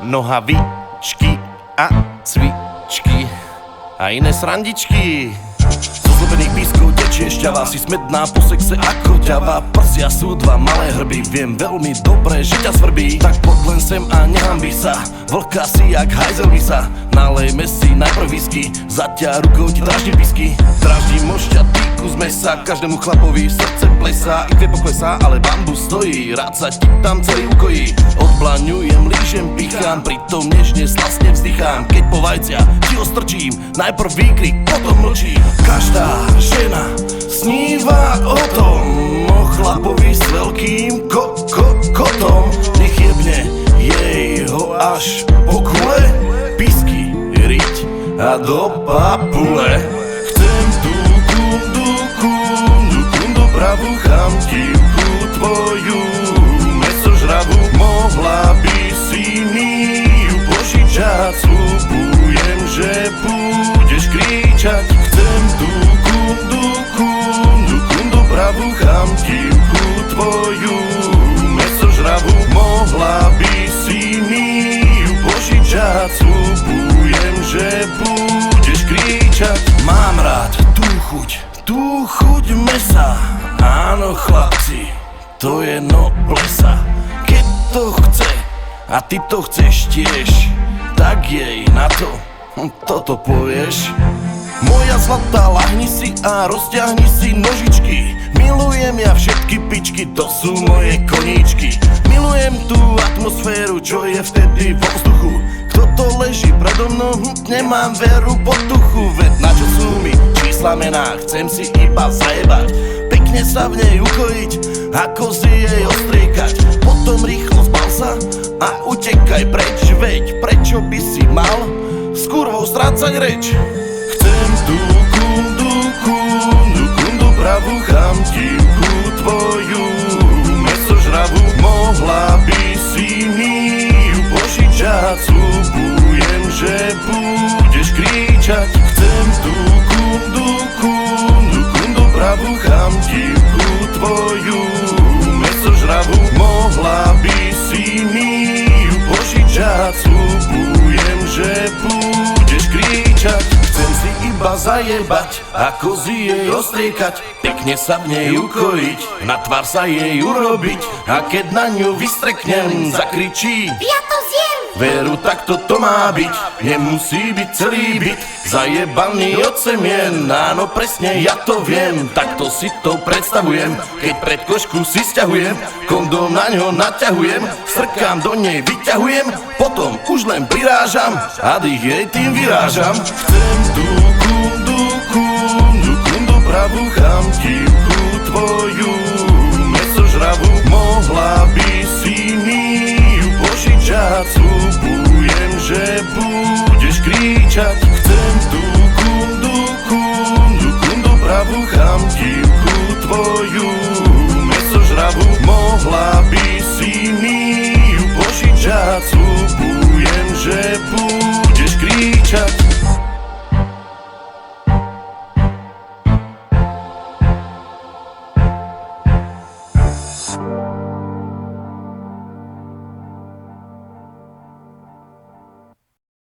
nohavičky a cvičky a iné srandičky. Zo zlobených pískov tečie šťava, si smedná po sexe ako ťava. Prsia sú dva malé hrby, viem veľmi dobre, že ťa svrbí. Tak poď len sem a nehanbi sa, vlka si jak hajzel misa. Nalejme si najprv whisky, zaťa rukou ti draždím pisky. Draždím mošťa, kus mesa, každému chlapovi srdce plesá. I dve poklesá, ale bambus stojí, rád sa ti tam celý ukojí. Odblaňujem, lížem, pichám, pritom nežne slastne vzdychám. Keď po vajcia ti ostrčím, najprv výkrik, potom mlčím. Každá žena sníva o tom, o chlapovi s veľkým kotom. Nech jebne jej ho až po kule, pisky, riť a do papule. Chcem tú kundu, pravú chamtivku tvoju, mesožravú. Mohla by si mi ju požičať, sľubujem, že budeš kričať. Chcem tú kundu, pravú chamtivku tvoju, mesožravú. Mohla by si mi ju požičať, sľubujem, že budeš kričať. Mám rád tú chuť mesa, áno chlapci, to je noblesa. Keď to chce a ty to chceš tiež, tak jej na to toto povieš. Moja zlatá, lahni si a rozťahni si nožičky. Milujem ja všetky pičky, to sú moje koníčky. Milujem tú atmosféru, čo je vtedy vo vzduchu. Kto to leží predo mnou, nemám veru pod duchu. Veď na čo sú mi čísla mená, chcem si iba zajebať. Pekne sa v nej ukojiť, ako si jej ostriekať. Potom rýchlo zbal sa a utekaj preč. Veď prečo by si mal s kurvou strácať reč? Chcem tú kundu, pravú chamtivku tvoju, mesožravú. Mohla by si mi ju požičať, sľubujem, že budeš kričať. Chcem tú kundu, pravú chamtivku tvoju, mesožravú. Mohla by si mi ju požičať, sľubujem, že budeš kričať. Chcem si iba zajebať, ako si jej ostriekať. Pekne sa v nej ukojiť, na tvár sa jej urobiť. A keď na ňu vystreknem, zakričí: ja to zjem! Veru, takto to má byť, nemusí byť celý byt zajebaný od semien. Áno, presne, ja to viem, takto si to predstavujem. Keď pred košku si sťahujem, kondóm na ňo naťahujem, strkám do nej, vyťahujem, potom už len prirážam a dých jej tým vyrážam. Chcem tú kundu, pravú chamtivku tvoju, mesožravú. Mohla by si mi ju požičať, sľubujem, že budeš kričať. Chcem tú kundu, pravú chamtivku tvoju, mesožravú. Mohla by si mi ju požičať, sľubujem, že budeš kričať.